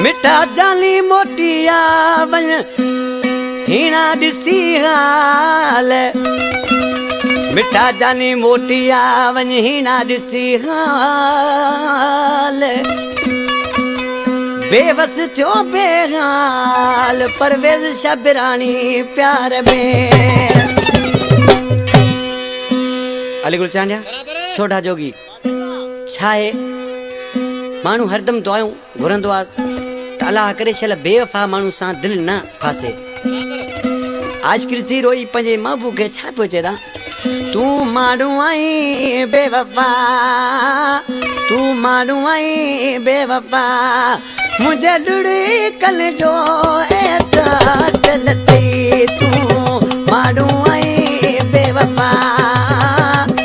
मिठा जाली मोटिया वन हीना दिसी हाल मिठा जानी मोटिया वन हीना दिसी हाल बेबस थियो बेहाल परवेज शबरानी प्यार में अलीगुल चांडिया सोडा जोगी छाए मानू हरदम दुआऊं घुरंदो आ अल्लाह करे चल बेवफा मानू सा दिल न फासे आज कृषि रोई पंजे महबू के छा पहुंचे दा तू मानू आई बेवफा तू मानू आई बेवफा मुझे लुड़ी कल जो ऐसा चलती तू मानू आई बेवफा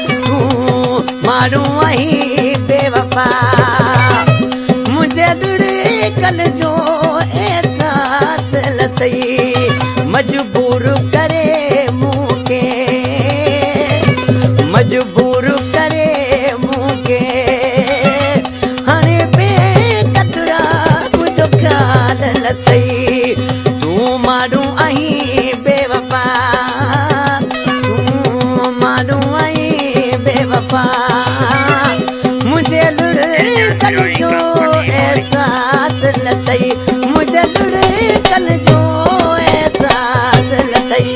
तू मानू आई बेवफा मुझे लुड़ी कल जो ऐसा चलती मजबूर करे मुके मजबूर करे मुके हने बेकतरा मुझो ख्याल लतई तू मारू आई बेवफा तू मारू आई बेवफा मुझे लुड़ कल जो एहसास लतई मुझे लुड़ कल जो एहसास लतई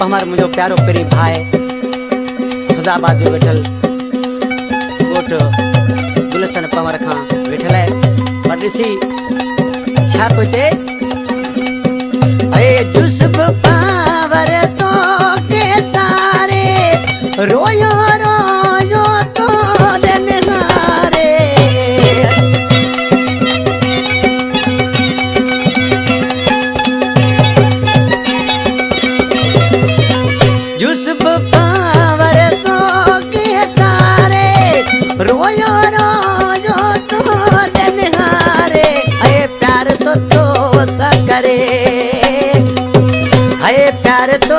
हमार मुझो प्यारो पेरी भाई खुदाबाद में बैठल कोट गुलशन पवार खां बैठल है परदेसी छा पते ए जुस्ब पावर तो के सारे रोयो रोयो तो दिन हारे तो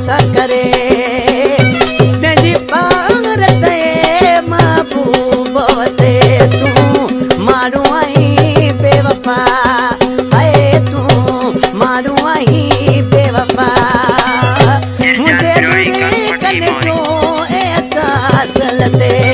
सकरे तेजी पावर ते महबूब ते तू मारू आई बेवफा है तू मारू आई बेवफा मुझे कने जो एहसास लते